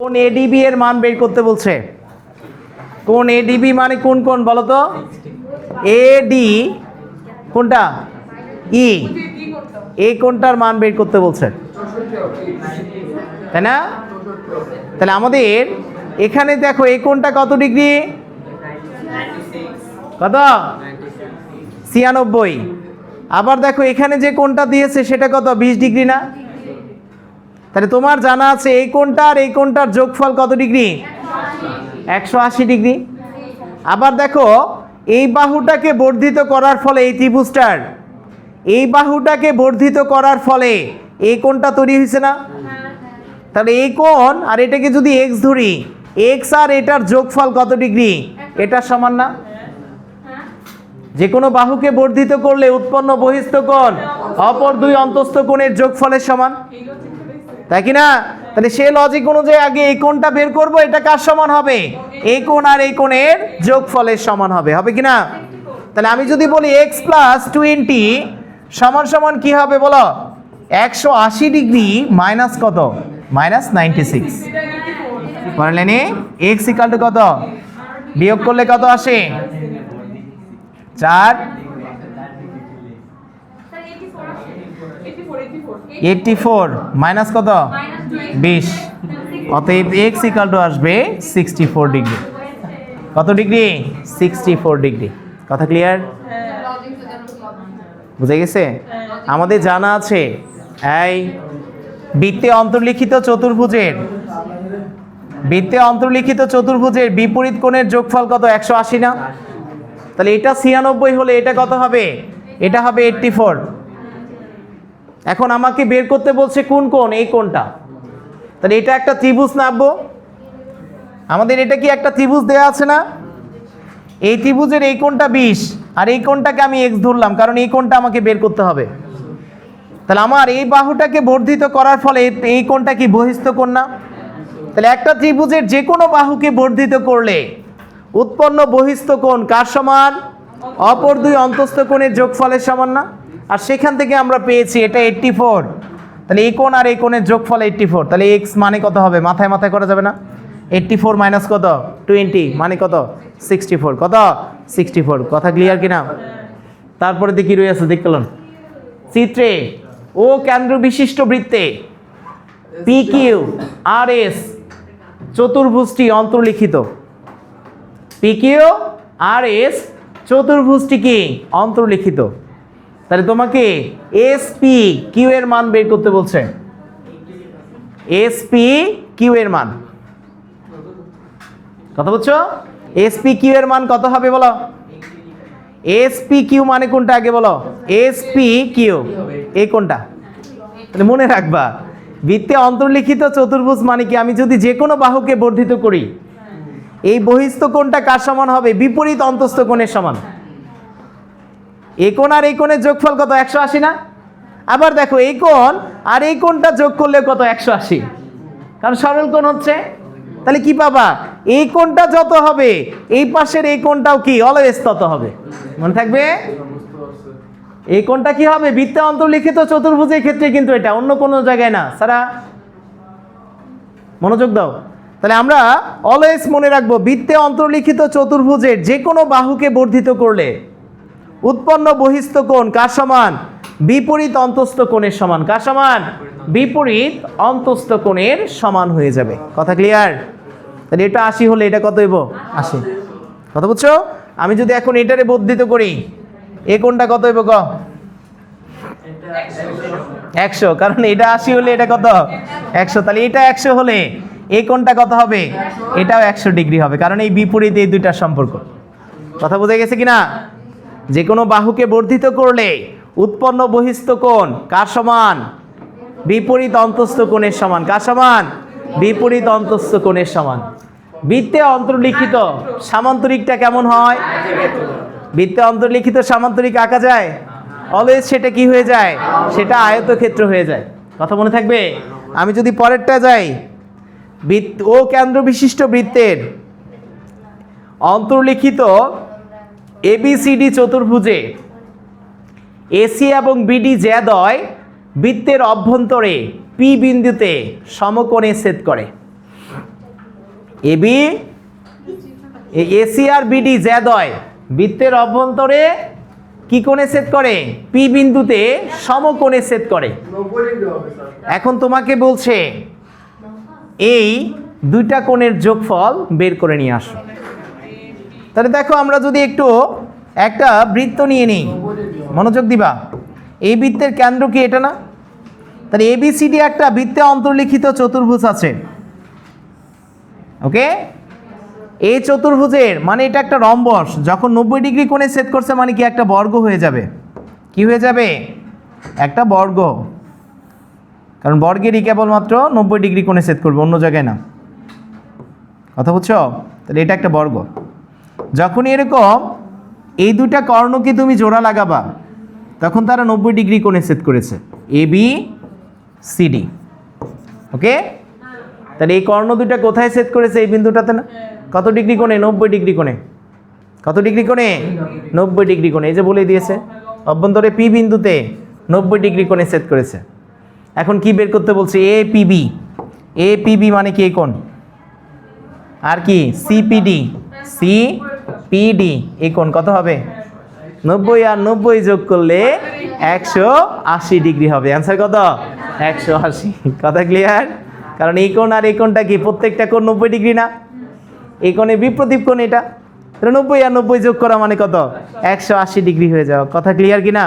কোন এডিবি এর মান বের করতে বলছে? কোন এডিবি মানে কোন কোন বলো তো? এডি কোনটা? ই এই কোনটার মান বের করতে বলছে, তাই না? তাহলে আমাদের এখানে দেখো এই কোনটা কত ডিগ্রি? কত? 96। আবার দেখো এখানে যে কোনটা দিয়েছে সেটা কত? 20 ডিগ্রি না? তাহলে তোমার জানা আছে এই কোনটা আর এই কোনটার যোগফল কত ডিগ্রি? 180 ডিগ্রি। আবার দেখো এই বাহুটাকে বর্ধিত করার ফলে এই ত্রিভুজটার এই বাহুটাকে বর্ধিত করার ফলে এই কোণটা তৈরি হয়েছে না? তাহলে এই কোণ আর এটাকে যদি এক্স ধরি, এক্স আর এটার যোগফল কত ডিগ্রি? এটা সমান না? যে কোনো বাহুকে বর্ধিত করলে উৎপন্ন বহিস্থ কোণ অপর দুই অন্তস্থ কোণের যোগফলের সমান, তাই কি না? তাহলে সে লজিক অনুযায়ী আগে এই কোণটা বের করব, এটা কার সমান হবে? এই কোণ আর এই কোণের যোগফলের সমান হবে, হবে কি না? তাহলে আমি যদি বলি x + 20 সমান সমান কি হবে বলো? 180 ডিগ্রি মাইনাস কত? -96। পারলেন? x = কত? বিয়োগ করলে কত আসে? 4 84 মাইনাস কত? 20। অতএব x = আসবে 64 ডিগ্রি। কত ডিগ্রি? 64 ডিগ্রি। কথা ক্লিয়ার? বুঝে গেছে? আমাদের জানা আছে এই বৃত্তে অন্তর্লিখিত চতুর্ভুজের বিপরীত কোণের যোগফল কত? 180 না? তাহলে এটা 96 হলে এটা কত হবে? এটা হবে 84। এখন আমাকে বের করতে বলছে কোন কোণ? এই কোণটা। তাহলে এটা একটা ত্রিভুজ না আব্বু? আমাদের এটা কি একটা ত্রিভুজ দেওয়া আছে না? এই ত্রিভুজের এই কোণটা 20 আর এই কোণটাকে আমি x ধরলাম, কারণ এই কোণটা আমাকে বের করতে হবে। তাহলে আমার এই বাহুটাকে বর্ধিত করার ফলে এই কোণটা কি বহিস্থ কোণ না? তাহলে একটা ত্রিভুজের যে কোনো বাহুকে বর্ধিত করলে উৎপন্ন বহিস্থ কোণ কার সমান? অপর দুই অন্তস্থ কোণের যোগফলের সমান না? আর সেখান থেকে আমরা পেয়েছি এটা 84। তাহলে এই কোণ আর এই কোণের যোগফল 84। তাহলে x মানে কত হবে? মাথায় মাথায় করা যাবে না? 84 মাইনাস কত? 20 মানে কত? 64। কত? 64। কথা ক্লিয়ার কিনা? তারপরে দেখি রয়ে আছে দেখতে পেলেন চিত্রে ও কেন্দ্র বিশিষ্ট বৃত্তে PQRS চতুর্ভুজটি অন্তর্লিখিত। PQRS চতুর্ভুজটি কি অন্তর্লিখিত? তাহলে তোমাকে SPQ এর মান বের করতে বলছে। SPQ এর মান কথা বলছো? SPQ এর মান কত হবে বলো? SPQ মানে কোনটা আগে বলো? SPQ এই কোনটা? তাহলে মনে রাখবা বৃত্তে অন্তর্লিখিত চতুর্ভুজ মানে কি? আমি যদি যে কোনো বাহুকে বর্ধিত করি এই বহিস্থ কোণটা কার সমান হবে? বিপরীত অন্তস্থ কোণের সমান। এই কোণ আর এই কোণের যোগফল কত? 180 না? আবার দেখো এই কোণ আর এই কোণটা যোগ করলে কত? 180, কারণ সরল কোণ হচ্ছে। তাহলে কি পাবা? এই কোণটা যত হবে এই পাশের এই কোণটাও কি অলওয়েজ তত হবে। মনে থাকবে? এই কোণটা কি হবে? বৃত্তে অন্তর্লিখিত চতুর্ভুজের ক্ষেত্রে কিন্তু এটা, অন্য কোনো জায়গায় না। সারা মনোযোগ দাও। তাহলে আমরা অলওয়েজ মনে রাখবো বৃত্তে অন্তর্লিখিত চতুর্ভুজের যে কোনো বাহুকে বর্ধিত করলে উৎপন্ন বহিস্থ কোণ কার সমান? বিপরীত অন্তস্থ কোণের সমান। কার সমান? বিপরীত অন্তস্থ কোণের সমান হয়ে যাবে। কথা ক্লিয়ার? তাহলে এটা 80 হলে এটা কত হইব? 80। কথা বুঝছো? আমি যদি এখন এটারে বর্ধিত করি এই কোণটা কত হইব? 100, কারণ এটা 80 হলে এটা কত? 100। তাহলে এটা 100 হলে এই কোণটা কত হবে? এটাও 100 ডিগ্রি হবে, কারণ এই বিপরীত এই দুইটার সম্পর্ক। কথা বোঝা গেছে কিনা? যে কোনো বাহুকে বর্ধিত করলে উৎপন্ন বহিস্থ কোণ কার সমান? বিপরীত অন্তস্থ কোণের সমান। কার সমান? বিপরীত অন্তস্থ কোণের সমান। বৃত্তে অন্তর্লিখিত সামান্তরিকটা কেমন হয়? বৃত্তে অন্তর্লিখিত সামান্তরিক আঁকা যায়? অলওয়েজ সেটা কি হয়ে যায়? সেটা আয়তক্ষেত্র হয়ে যায়। কথা মনে থাকবে? আমি যদি পরেরটা যাই, ও কেন্দ্র বিশিষ্ট বৃত্তের অন্তর্লিখিত ABCD চতুর্ভুজে AC এবং BD জ্যাদয় বৃত্তের অভ্যন্তরে P বিন্দুতে সমকোণে ছেদ করে। এবি এসি আর বিডি জ্যাদয় বৃত্তের অভ্যন্তরে কি কোণে ছেদ করে? পি বিন্দুতে সমকোণে ছেদ করে। এখন তোমাকে বলছে এই দুইটা কোণের যোগফল বের করে নিয়ে আসো। তাহলে দেখো আমরা যদি একটু একটা বৃত্ত নিয়ে নিই, মনোযোগ দিবা। এই বৃত্তের কেন্দ্র কি এটা না? তাহলে এবিসিডি একটা বৃত্তে অন্তর্লিখিত চতুর্ভুজ আছে। ওকে, এই চতুর্ভুজের মানে এটা একটা রম্বস, যখন 90 ডিগ্রি কোণে ছেদ করছে মানে কি একটা বর্গ হয়ে যাবে। কি হয়ে যাবে? একটা বর্গ, কারণ বর্গেরই কেবলমাত্র 90 ডিগ্রি কোণে ছেদ করবে, অন্য জায়গায় না। কথা বুঝছো? তাহলে এটা একটা বর্গ। যখনই এরকম এই দুটা কর্ণকে তুমি জোড়া লাগাবা তখন তারা 90 ডিগ্রি কোণে ছেদ করেছে, এ বি সিডি। ওকে, তাহলে এই কর্ণ দুটা কোথায় ছেদ করেছে? এই বিন্দুটাতে না? কত ডিগ্রি কোণে? 90 ডিগ্রি কোণে। কত ডিগ্রি কোণে? 90 ডিগ্রি কোণে। এই যে বলে দিয়েছে, অভ্যন্তরে পি বিন্দুতে 90 ডিগ্রি কোণে ছেদ করেছে। এখন কি বের করতে বলছে? এ পিবি। এ পিবি মানে কি? এই কোণ। আর কি? সিপিডি। সিপিডি এই কোণ কত হবে? 90 আর 90 যোগ করলে 180 ডিগ্রি হবে। অ্যান্সার কত? 180। কথা ক্লিয়ার? কারণ এই কোণ আর এই কোণটা কি? প্রত্যেকটা কোণ 90 ডিগ্রি না? এই কোণে বিপরীত কোণ এটা, তাহলে 90 আর 90 যোগ করা মানে কত? 180 ডিগ্রি হয়ে যাওয়া। কথা ক্লিয়ার কি না?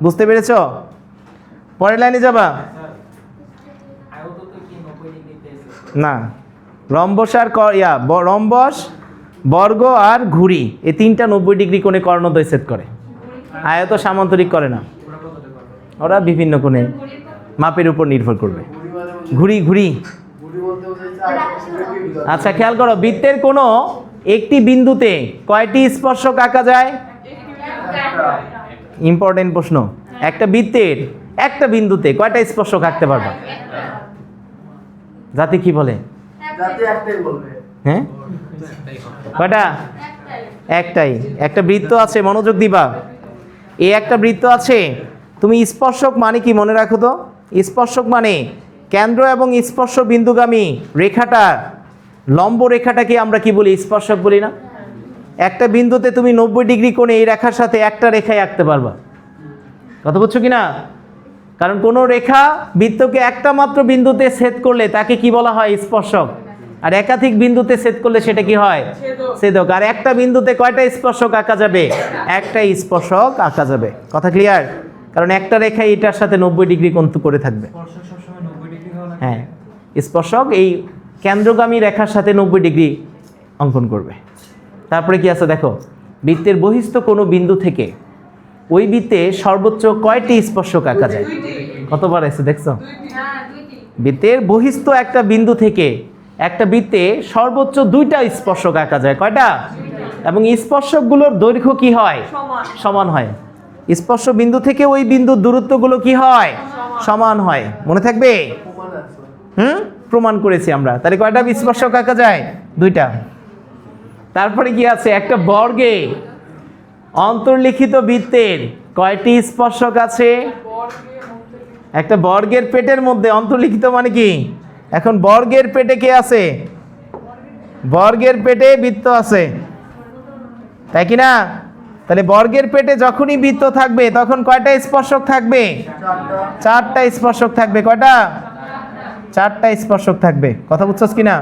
বুঝতে পেরেছ? পরের লাইনে যাবা না? রম্বস আর রম্বস, বর্গ আর ঘুড়ি এই তিনটা 90 ডিগ্রি কোণে কর্ণদ্বয় ছেদ করে। আয়ত সামান্তরিক করে না, ওরা বিভিন্ন কোণে, মাপের উপর নির্ভর করবে। ঘুড়ি ঘুড়ি আচ্ছা খেয়াল করো, বৃত্তের কোনো একটি বিন্দুতে কয়টি স্পর্শক আঁকা যায়? ইম্পর্টেন্ট প্রশ্ন। একটা বৃত্তের একটা বিন্দুতে কয়টা স্পর্শক আঁকতে পারবা? জাতি কি বলে? হ্যাঁ, কয়টা? একটাই। একটা বৃত্ত আছে, মনোযোগ দিবা। এই একটা বৃত্ত আছে, তুমি স্পর্শক মানে কি মনে রাখো তো? স্পর্শক মানে কেন্দ্র এবং স্পর্শ বিন্দুগামী রেখাটা, লম্ব রেখাটাকে আমরা কি বলি? স্পর্শক বলি না? একটা বিন্দুতে তুমি 90 ডিগ্রি কোণে এই রেখার সাথে একটা রেখায় আঁকতে পারবা। কথা বুঝছো কি না? কারণ কোনো রেখা বৃত্তকে একটা মাত্র বিন্দুতে ছেদ করলে তাকে কি বলা হয়? স্পর্শক। আর একাধিক বিন্দুতে ছেদ করলে সেটা কি হয়? ছেদক। আর একটা বিন্দুতে কয়টা স্পর্শক আঁকা যাবে? একটাই স্পর্শক আঁকা যাবে। কথা ক্লিয়ার? কারণ একটা রেখা এটার সাথে 90 ডিগ্রি কোণ করে থাকবে। হ্যাঁ, স্পর্শক এই কেন্দ্রগামী রেখার সাথে 90 ডিগ্রি অঙ্কন করবে। তারপরে কি আছে দেখো, বৃত্তের বহিস্থ কোনো বিন্দু থেকে ওই বৃত্তে সর্বোচ্চ কয়টি স্পর্শক আঁকা যায়? কতবার আছে দেখছো? বৃত্তের বহিস্থ একটা বিন্দু থেকে একটা বৃত্তে সর্বোচ্চ 2টা স্পর্শক আঁকা যায়। কয়টা? এবং স্পর্শকগুলোর দৈর্ঘ্য কি হয়? সমান হয়। স্পর্শ বিন্দু থেকে ওই বিন্দুর দূরত্বগুলো কি হয়? সমান হয়। মনে থাকবে? প্রমাণ করেছি আমরা। তাহলে কয়টা স্পর্শক আঁকা যায়? 2টা। তারপরে কি আছে, একটা বর্গে অন্তর্লিখিত বৃত্তের কয়টি স্পর্শক আছে? একটা বর্গের পেটের মধ্যে অন্তর্লিখিত মানে কি? এখন বর্গের পেটে কে আছে? বর্গের পেটে বৃত্ত আছে, তাই কি না? তাহলে বর্গের পেটে যখনই বৃত্ত থাকবে তখন কয়টা স্পর্শক থাকবে? 4টা স্পর্শক থাকবে। কয়টা? 4টা স্পর্শক থাকবে। কথা বুঝছস কিনা?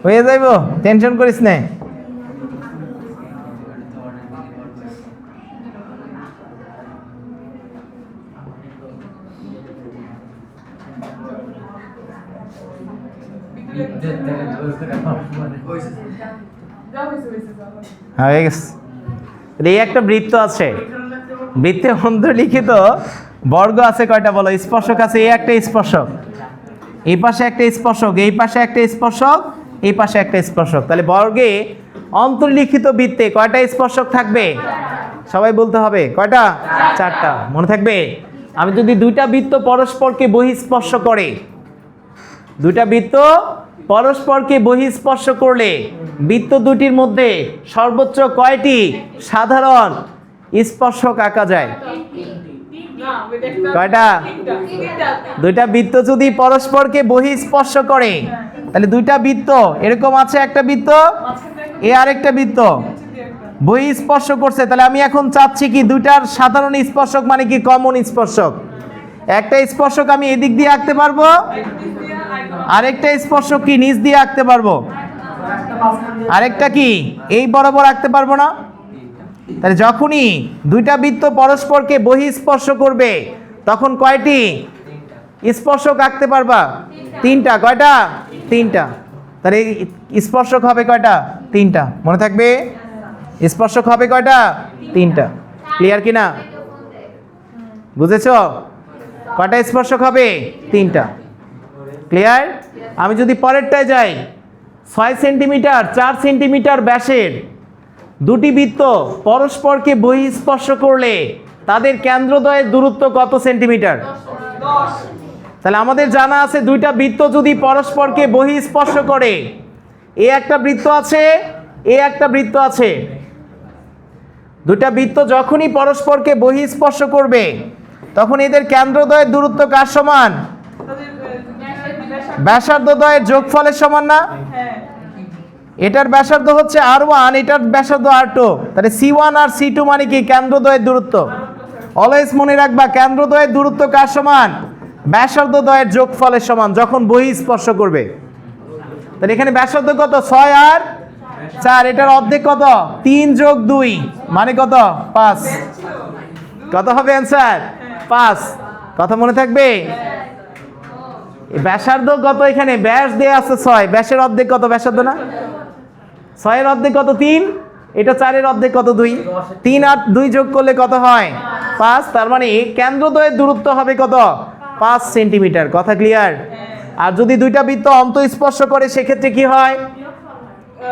হয়ে যাইব, টেনশন করিস না। হয়ে গেছে। এই একটা বৃত্ত আছে, বৃত্তে অন্তর্লিখিত বর্গ আছে কয়টা বলো? স্পর্শক আছে এই একটা স্পর্শক, এই পাশে একটা স্পর্শক, এই পাশে একটা স্পর্শক, এই পাশে একটা স্পর্শক। তাহলে বর্গে অন্তর্লিখিত বৃত্তে কয়টা স্পর্শক থাকবে? সবাই বলতে হবে কয়টা? 4টা। মনে থাকবে? আমি যদি 2টা বৃত্ত পরস্পরকে বহিঃস্পর্শ করে, 2টা বৃত্ত পরস্পরকে বহিঃস্পর্শ করলে বৃত্ত দুটির মধ্যে সর্বোচ্চ কয়টি সাধারণ স্পর্শক আঁকা যায়? কয়টা? দুইটা বৃত্ত যদি পরস্পরকে বহিঃস্পর্শ করে, তাহলে দুইটা বৃত্ত এরকম আছে, একটা বৃত্ত এ আর একটা বৃত্ত বহিঃস্পর্শ করছে, তাহলে আমি এখন চাচ্ছি কি দুইটার সাধারণ স্পর্শক মানে কি কমন স্পর্শক। একটা স্পর্শক আমি এদিক দিয়ে আঁকতে পারবো, আরেকটা স্পর্শক কি নিচ দিয়ে আঁকতে পারবো, আরেকটা কি এই বরাবর আঁকতে পারবো না। তাহলে যখনই দুইটা বৃত্ত পরস্পরকে বহিঃস্পর্শ করবে তখন কয়টি স্পর্শক আঁকতে পারবা? তিনটা। কয়টা? তিনটা। তাহলে স্পর্শক হবে কয়টা? তিনটা। মনে থাকবে, স্পর্শক হবে কয়টা? তিনটা। ক্লিয়ার কিনা? বুঝেছো? কয়টা স্পর্শক হবে? তিনটা। ক্লিয়ার? আমি যদি পরেরটায় যাই, 6 সেন্টিমিটার 4 সেন্টিমিটার ব্যাসের দুটি বৃত্ত পরস্পরকে বহিঃস্পর্শ করলে তাদের কেন্দ্রদ্বয়ের দূরত্ব কত সেন্টিমিটার? 10। তাহলে আমাদের জানা আছে দুইটা বৃত্ত যদি পরস্পরকে বহিঃস্পর্শ করে, এ একটা বৃত্ত আছে, এ একটা বৃত্ত আছে, দুইটা বৃত্ত যখনই পরস্পরকে বহিঃস্পর্শ করবে তখন এদের কেন্দ্রদ্বয়ের দূরত্ব কার সমান? ব্যাসার্ধদ্বয়ের যোগফলের সমান না? হ্যাঁ। এটার ব্যাসার্ধ হচ্ছে R1, এটার ব্যাসার্ধ R2, তাহলে C1 আর C2 মানে কি কেন্দ্রদ্বয়ের দূরত্ব। অলওয়েজ মনে রাখবা কেন্দ্রদ্বয়ের দূরত্ব কার সমান? ব্যাসার্ধদ্বয়ের যোগফলের সমান যখন বহিঃস্পর্শ করবে। তাহলে এখানে ব্যাসার্ধ কত? 6 আর 4, এটার অর্ধেক কত? 3 যোগ 2 মানে কত? 5। কত হবে অ্যান্সার? 5। কথা মনে থাকবে? ব্যাসার্ধ কত? এখানে ব্যাস দেয়া আছে 6, ব্যাসের অর্ধেক কত? ব্যাসার্ধ না? 6 এর অর্ধেক কত? 3। এটা 4 এর অর্ধেক কত? 2। 3 আর 2 যোগ করলে কত হয়? 5। তার মানে কেন্দ্রদ্বয়ের দূরত্ব হবে কত? 5 সেন্টিমিটার। কথা ক্লিয়ার? আর যদি দুইটা বৃত্ত অন্তঃস্পর্শ করে সেক্ষেত্রে কি হয়?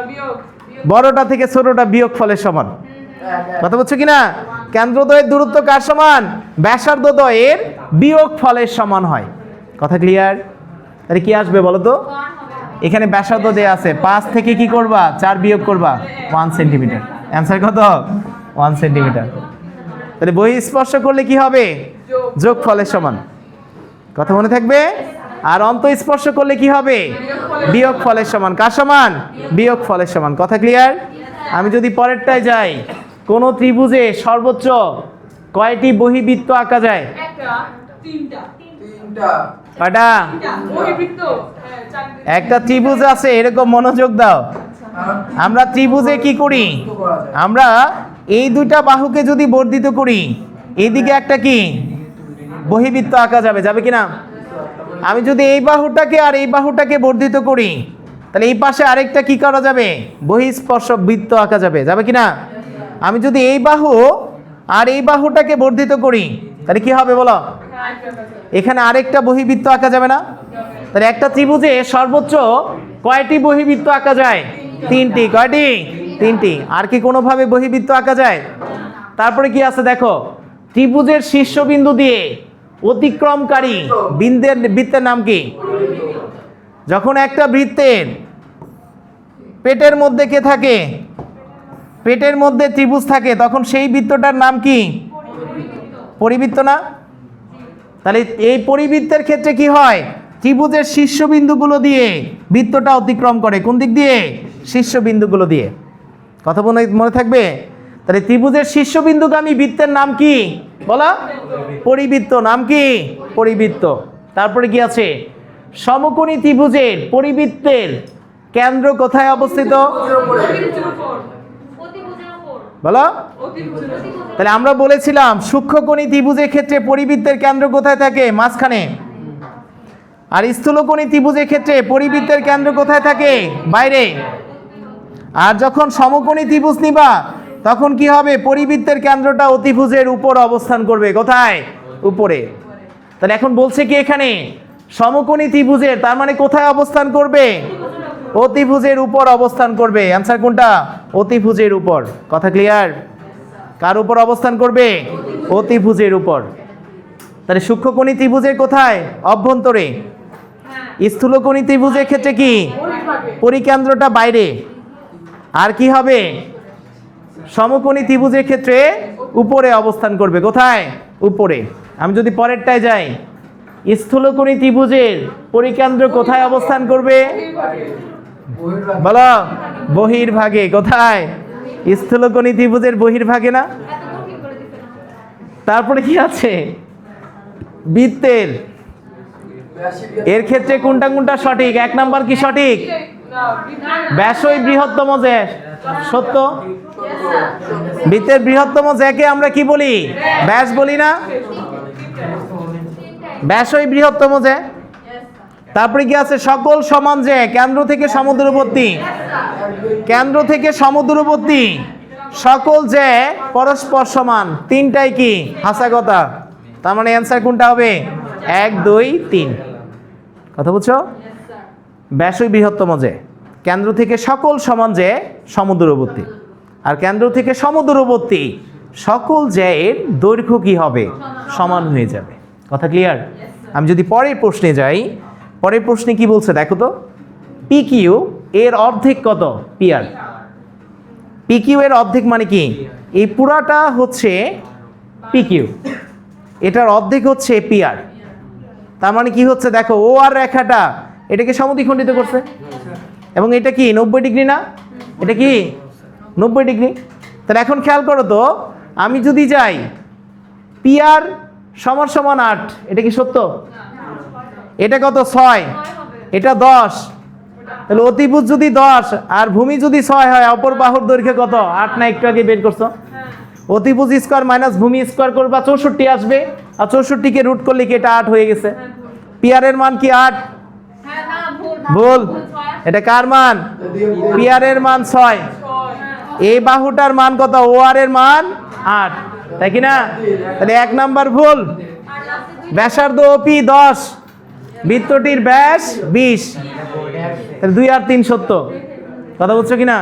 বিয়োগ। বড়টা থেকে ছোটটা বিয়োগ ফলের সমান। কথা বলছো কিনা? কেন্দ্রদ্বয়ের দূরত্ব কার সমান? ব্যাসার্ধদ্বয়ের বিয়োগ ফলের সমান হয়। কথা ক্লিয়ার? তাহলে কি আসবে বলো তো? এখানে ব্যাসার্ধ দেয়া আছে, 5 থেকে কি করবা? 4 বিয়োগ করবা, 1 সেন্টিমিটার। অ্যান্সার কত? 1 সেন্টিমিটার। তাহলে বহিঃস্পর্শ করলে কি হবে? যোগ ফলের সমান। কথা মনে থাকবে? আর অন্তঃস্পর্শ করলে কি হবে? বিয়োগ ফলের সমান। কার সমান? বিয়োগ ফলের সমান। কথা ক্লিয়ার? আমি যদি পরেরটায় যাই, কোন ত্রিভুজে সর্বোচ্চ কয়টি বহিবৃত্ত আঁকা যায়? একটা, তিনটা। কয়টা? বহির্বৃত্ত, হ্যাঁ, চারটে। একটা ত্রিভুজ আছে, এরকম মনোযোগ দাও। আমরা ত্রিভুজে কি করি? আমরা এই দুইটা বাহুকে যদি বর্ধিত করি, এইদিকে একটা কি বহিবৃত্ত আঁকা যাবে, যাবে কিনা? আমি যদি এই বাহুটাকে আর এই বাহুটাকে বর্ধিত করি, তাহলে এই পাশে আরেকটা কি করা যাবে? বহিঃস্পর্শ বৃত্ত আঁকা যাবে, যাবে কিনা? আমি যদি এই বাহু আর এই বাহুটাকে বর্ধিত করি তাহলে কি হবে বলো? এখানে আরেকটা বহিবৃত্ত আঁকা যাবে না? তাহলে একটা ত্রিভুজে সর্বোচ্চ কয়টি বহিবৃত্ত আঁকা যায়? 3টি। কয়টি? 3টি। আর কি কোনোভাবে বহিবৃত্ত আঁকা যায়? তারপরে কি আছে দেখো, ত্রিভুজের শীর্ষবিন্দু দিয়ে অতিক্রমকারী বৃত্তের নাম কি? যখন একটা বৃত্তের পেটের মধ্যে কে থাকে? পেটের মধ্যে ত্রিভুজ থাকে, তখন সেই বৃত্তটার নাম কি? পরিবৃত্ত না? তাহলে এই পরিবৃত্তের ক্ষেত্রে কি হয়? ত্রিভুজের শীর্ষবিন্দুগুলো দিয়ে বৃত্তটা অতিক্রম করে। কোন দিক দিয়ে? শীর্ষবিন্দুগুলো দিয়ে। কথা মনে থাকবে? তাহলে ত্রিভুজের শীর্ষবিন্দুগামী বৃত্তের নাম কি বলো? পরিবৃত্ত। নাম কি? পরিবৃত্ত। তারপরে কি আছে? সমকোণী ত্রিভুজের পরিবৃত্তের কেন্দ্র কোথায় অবস্থিত বলো? তাহলে আমরা বলেছিলাম সূক্ষ্মকোণী ত্রিভুজের ক্ষেত্রে পরিবৃত্তের কেন্দ্র কোথায় থাকে? মাঝখানে। আর স্থূলকোণী ত্রিভুজের ক্ষেত্রে পরিবৃত্তের কেন্দ্র কোথায় থাকে? বাইরে। আর যখন সমকোণী ত্রিভুজ নিবা তখন কি হবে? পরিবৃত্তের কেন্দ্রটা অতিভুজের উপর অবস্থান করবে। কোথায়? উপরে। তাহলে এখন বলছে কি এখানে সমকোণী ত্রিভুজের, তার মানে কোথায় অবস্থান করবে? অতিভুজের উপর অবস্থান করবে। অ্যান্সার কোনটা? অতিভুজের উপর। কথা ক্লিয়ার? কার উপর অবস্থান করবে? অতিভুজের উপর। তাহলে সূক্ষ্মকোণী ত্রিভুজের কোথায়? অভ্যন্তরে। স্থূলকোণী ত্রিভুজের ক্ষেত্রে কি? পরিকেন্দ্রটা বাইরে। আর কি হবে? সমকোণী ত্রিভুজের ক্ষেত্রে উপরে অবস্থান করবে। কোথায়? উপরে। আমি যদি পরেরটায় যাই, স্থূলকোণী ত্রিভুজের পরিকেন্দ্র কোথায় অবস্থান করবে? বলো, বহির্ভাগে। কোথায়? স্থূলকোণী ত্রিভুজের বহির্ভাগে না? তারপরে কি আছে? বৃত্তের, এর ক্ষেত্রে কোনটা কোনটা সঠিক? 1 নাম্বার কি সঠিক? ব্যাসই বৃহত্তম জ্যা। সত্য। বৃত্তের বৃহত্তম জ্যাকে আমরা কি বলি? ব্যাস বলি না? ব্যাসই বৃহত্তম জ্যা। তারপরে কি আছে? সকল সমান জ্যা, কেন্দ্র থেকে সমদূরবর্তী। কেন্দ্র থেকে সমদূরবর্তী সকল জ্যা পরস্পর সমান। তিনটাই কি হাসা কথা। তার মানে অ্যান্সার কোনটা হবে? 1 2 3। কথা বুঝছো? ব্যাসই বৃহত্তম জ্যা, কেন্দ্র থেকে সকল সমান জ্যা সমদূরবর্তী, আর কেন্দ্র থেকে সমদূরবর্তী সকল জ্যায়ের দৈর্ঘ্য কি হবে? সমান হয়ে যাবে। কথা ক্লিয়ার? আমি যদি পরের প্রশ্নে যাই, পরের প্রশ্নে কি বলছে দেখো তো। পি কিউ এর অর্ধেক কত? পিআর। পি কিউ এর অর্ধেক মানে কি? এই পুরাটা হচ্ছে পি কিউ, এটার অর্ধেক হচ্ছে পিআর। তার মানে কি হচ্ছে দেখো, ও আর রেখাটা এটাকে সমদ্বিখণ্ডিত করছে, এবং এটা কি 90 ডিগ্রি না? এটা কি 90 ডিগ্রি। তাহলে এখন খেয়াল করো তো, আমি যদি যাই পিআর সমান সমান 8, এটা কি সত্য? এটা কত? 6, এটা 10। তাহলে অতিভুজ যদি 10 আর ভূমি যদি 6 হয়, অপর বাহুর দৈর্ঘ্য কত? 8 না? একটু আগে বের করছো। অতিভুজ স্কোয়ার মাইনাস ভূমি স্কোয়ার করবা 64 আসবে, আর 64কে রুট করলে কি এটা 8 হয়ে গেছে? পিআর এর মান কি 8? ভুল। এটা কার মান? পিআর এর মান 6। এই বাহুটার মান কত? ও আর এর মান 8, তাই কি না? তাহলে 1 নাম্বার ভুল। ব্যাসার্ধ ওপি 10, বৃত্তটির ব্যাস 20, তাহলে 2 আর 3 সত্য। কথা বুঝছো কিনা?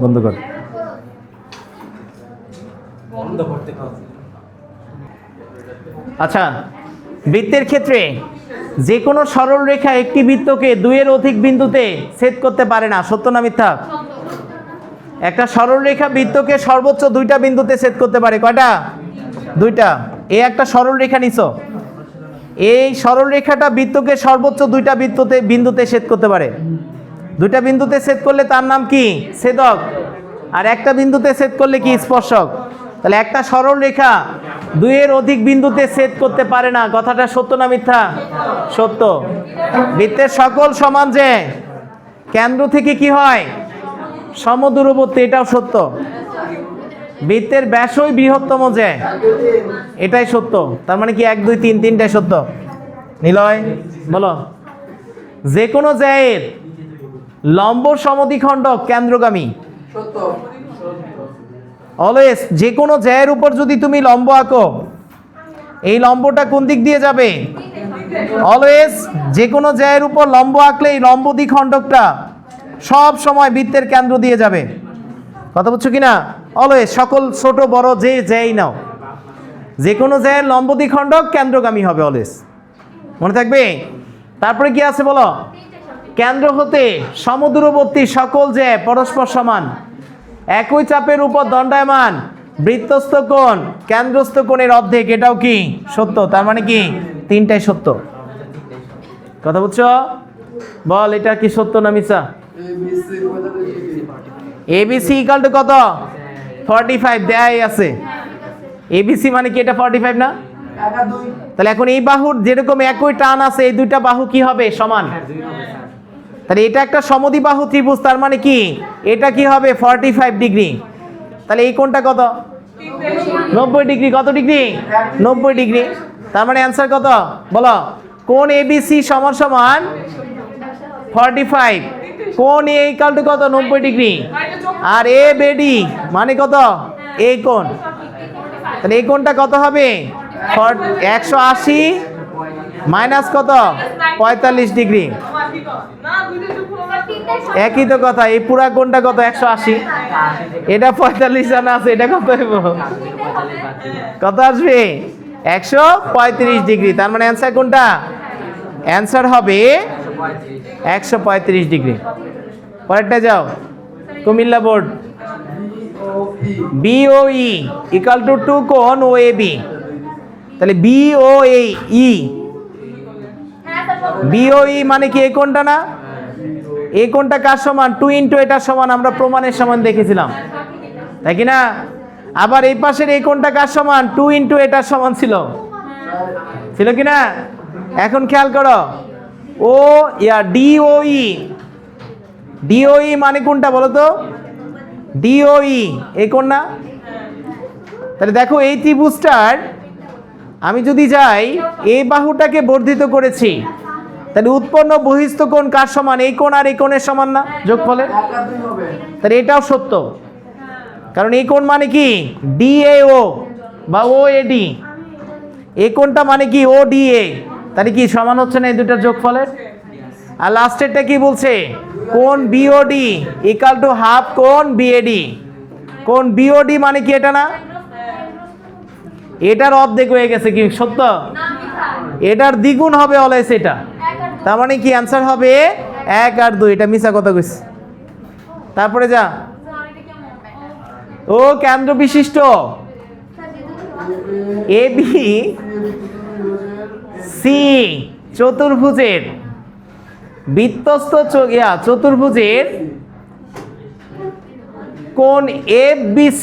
বন্ধ কর। আচ্ছা, বৃত্তের ক্ষেত্রে যে কোনো সরল রেখা একটি বৃত্তকে 2 এর অধিক বিন্দুতে ছেদ করতে পারে না। সত্য না মিথ্যা? একটা সরল রেখা বৃত্তকে সর্বোচ্চ 2টা বিন্দুতে ছেদ করতে পারে। কয়টা? 2টা। এই একটা সরল রেখা নিছো, এই সরল রেখাটা বৃত্তকে সর্বোচ্চ 2টা বিন্দুতে ছেদ করতে পারে। 2টা বিন্দুতে ছেদ করলে তার নাম কি? ছেদক। আর একটা বিন্দুতে ছেদ করলে কি? স্পর্শক। তাহলে একটা সরল রেখা 2 এর অধিক বিন্দুতে ছেদ করতে পারে না। কথাটা সত্য না মিথ্যা? সত্য। বৃত্তের সকল সমান যে কেন্দ্র থেকে কি হয়? সমদূরবর্তী, এটাও সত্য। বৃত্তের ব্যাসই বৃহত্তম যে, এটাই সত্য। তার মানে কি 1 2 3 তিনটাই সত্য। নিলয় বলো। যে কোনো জ্যায়ের লম্ব সমদ্বিখণ্ডক কেন্দ্রগামী। অলওয়েজ যে কোনো জ্যায়ের উপর যদি তুমি লম্ব আঁকো, এই লম্বটা কোন দিক দিয়ে যাবে? অলওয়েজ যে কোনো জ্যায়ের উপর লম্ব আঁকলে এই লম্ব দ্বিখণ্ডকটা সব সময় বৃত্তের কেন্দ্র দিয়ে যাবে। কথা বুঝছো কিনা? অলওয়েজ, সকল ছোট বড় যে জ্যাই নাও, যে কোনো জ্যায়ের লম্ব দ্বিখণ্ডক কেন্দ্রগামী হবে অলওয়েজ। মনে থাকবে? তারপরে কি আছে বলো? কেন্দ্র হতে সমদূরবর্তী সকল জ্যা পরস্পর সমান, একই চাপের উপর দণ্ডায়মান, বৃত্তস্থ কোণ কেন্দ্রস্থ কোণের অর্ধেক, এটাও কি সত্য। তার মানে কি 3টাই সত্য। কথা বুঝছো? বল, এটা কি সত্য না মিথ্যা? এবিসি ইকুয়াল টু কত? 45 দেয়াই আছে। এবিসি মানে কি? এটা 45 না? তাহলে এখন এই বাহুর যেরকম একই টান আছে, এই 2টা বাহু কি হবে? সমান। তাহলে এটা একটা সমদ্বিবাহু ত্রিভুজ, তার মানে কি এটা কি হবে? 45 ডিগ্রি। তাহলে এই কোণটা কত? 90 ডিগ্রি। কত ডিগ্রি? 90 ডিগ্রি। তার মানে অ্যান্সার কত বলো? কোণ এবিসি সমান সমান 45, কোণ এ ইকুয়াল টু কত? 90 ডিগ্রি। আর এ বেডি মানে কত? এই কোণ। তাহলে এই কোণটা কত হবে? 180 মাইনাস কত? 45 ডিগ্রি। একই তো কথা। এই পুরা কোণটা কত? 180। এটা 45 জানা আছে, এটা কত হইব? কত আসবে? 135 ডিগ্রি। তার মানে অ্যান্সার কোনটা? অ্যান্সার হবে 135 ডিগ্রি। পরেরটা যাও, Comilla board. BOE equal to কোণ OAB। তাহলে BOE BOE মানে কি এই কোণটা না? এই কোণটা কার সমান? 2 ইন্টু এটার সমান, আমরা প্রমাণের সমান দেখেছিলাম, তাই কি না? আবার এই পাশের এই কোণটা কার সমান? 2 ইন্টু এটার সমান ছিল কি না? এখন খেয়াল করো, DOE মানে কোনটা বলো তো? DOE এই কোণ না? তাহলে দেখো এই ত্রিভুজটার আমি যদি যাই, এই বাহুটাকে বর্ধিত করেছি, তাহলে উৎপন্ন বহিস্থ কোণ কার সমান? এই কোণ আর এই কোণের সমান না যোগফলের? তাহলে এটাও সত্য, কারণ এই কোণ মানে কি DAO বা OAD, এই কোণটা মানে কি ODA, তাহলে কি সমান হচ্ছে না এই দুটার যোগফলের? আর লাস্টেরটা কি বলছে? কোণ BOD ইকুয়াল টু হাফ কোণ BAD। কোণ BOD মানে কি এটা না? এটার অর্ধেক হয়ে গেছে, কি সত্য? এটার দ্বিগুণ হবে অলওয়েজ এটা, তার মানে কি অ্যান্সার হবে 1 আর 2। এটা মিছা কথা কইছে। তারপরে যা, ও কেন্দ্র বিশিষ্ট ABC চতুর্ভুজের বৃত্তস্থ চতুর্ভুজের কোণ FBC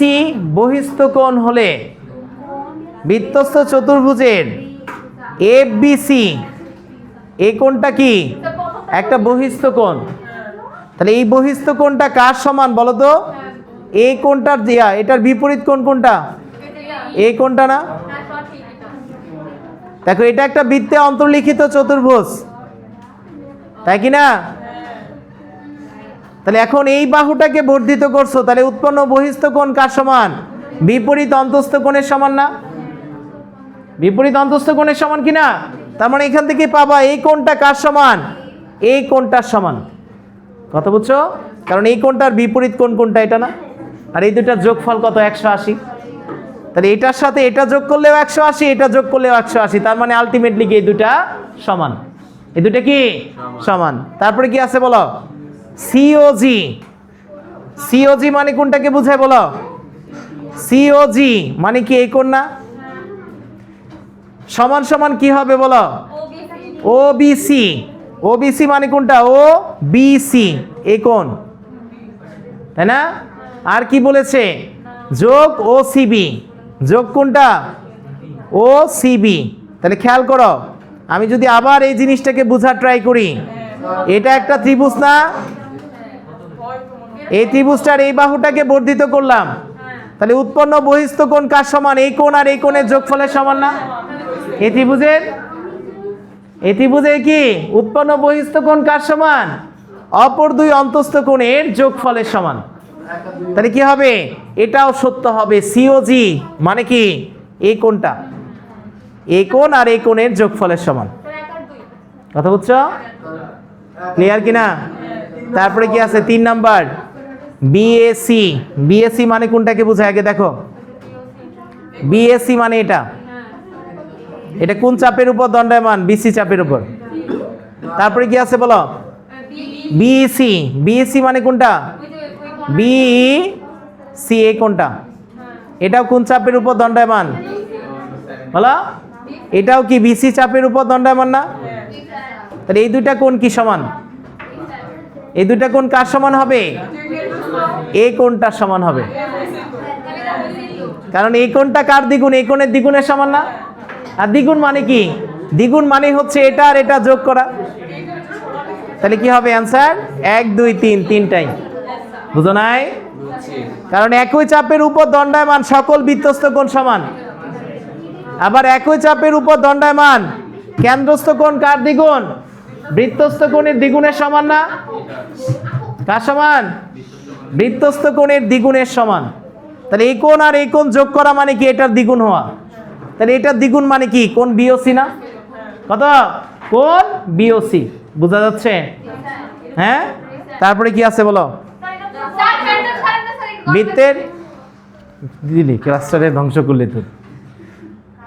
বহিস্থ কোণ হলে, বৃত্তস্থ চতুর্ভুজের FBC এই কোণটা কি? একটা বহিস্থ কোণ। তাহলে এই বহিস্থ কোণটা কার সমান বলো তো? এই কোণটার এটার বিপরীত কোণ কোনটা? এই কোণটা না? দেখো এটা একটা বৃত্তে অন্তর্লিখিত চতুর্ভুজ, তাই কি না? তাহলে এখন এই বাহুটাকে বর্ধিত করছো, তাহলে উৎপন্ন বহিস্থ কোণ কার সমান? বিপরীত অন্তস্থ কোণের সমান না? বিপরীত অন্তস্থ কোণের সমান কি না? তার মানে এখান থেকে পাবা এই কোণটা কার সমান? এই কোণটার সমান। কথা বুঝছো? কারণ এই কোণটার বিপরীত কোণ কোনটা? এটা না? আর এই দুটার যোগফল কত? 180। তাহলে এটার সাথে এটা যোগ করলেও 180, এটা যোগ করলেও 180, তার মানে আলটিমেটলি কি এই দুটা সমান? এই দুটা কি সমান? তারপরে কি আছে বলো? COG মানে কোনটাকে বুঝায় বলো? COG মানে কি এই কোণ না? সমান সমান কি হবে বলো? OBC মানে কোনটা? OBC এই কোণ, তাই না? আর কি বলেছে? যোগ OCB, যোগ কোনটা? OCB। তাহলে খেয়াল করো, আমি যদি আবার এই জিনিসটাকে বোঝার ট্রাই করি, এটা একটা ত্রিভুজ না? এই ত্রিভুজটার এই বাহুটাকে বর্ধিত করলাম, তাহলে উৎপন্ন বহিস্থ কোণ কার সমান? এই কোণ আর এই কোণের যোগফলের সমান না? এই ত্রিভুজের কি উৎপন্ন বহিস্থ কোণ কার সমান? অপর দুই অন্তস্থ কোণের যোগফলের সমান। তাহলে কি হবে? এটাও সত্য হবে। COG মানে কি এই কোণটা, এই কোণ আর এই কোণের যোগফলের সমান। কথা বুঝছো? ক্লিয়ার কিনা? তারপরে কি আছে 3 নাম্বার? BAC মানে কোনটাকে বোঝায় আগে দেখো। BAC মানে এটা কোন চাপের উপর দণ্ডায়মান? BC চাপের উপর। তারপরে কি আছে বলো? BEC মানে কোনটা? BEC এই কোনটা? এটাও কোন চাপের উপর দণ্ডায়মান বলো? এটাও কি BC চাপের উপর দণ্ডায়মান না? তাহলে এই দুইটা কোণ কি সমান? এই দুইটা কোণ কার সমান হবে? এই কোণটার সমান হবে, কারণ এই কোণটা কার দ্বিগুণ? এই কোণের দ্বিগুণের সমান না? আর দ্বিগুণ মানে কি? দ্বিগুণ মানে হচ্ছে এটা আর এটা যোগ করা। তাহলে কি হবে অ্যান্সার? 1 2 3, তিনটাই। বুঝো নাই? কারণ একই চাপের উপর দণ্ডায়মান সকল বৃত্তস্থ কোণ সমান। আবার একই চাপের উপর দণ্ডায়মান কেন্দ্রস্থ কোণ কার দ্বিগুণ? বৃত্তস্থ কোণের দ্বিগুণের সমান না? কার সমান? বৃত্তস্থ কোণের দ্বিগুণের সমান। তাহলে এই কোণ আর এই কোণ যোগ করা মানে কি? এটার দ্বিগুণ হওয়া। তাহলে এটার দ্বিগুণ মানে কি? কোণ BOC না? কত? কোণ BOC। বোঝা যাচ্ছে? হ্যাঁ। তারপরে কি আছে বলো? বৃত্তের দিলি ক্লাসটারে ধ্বংস করলে তুই।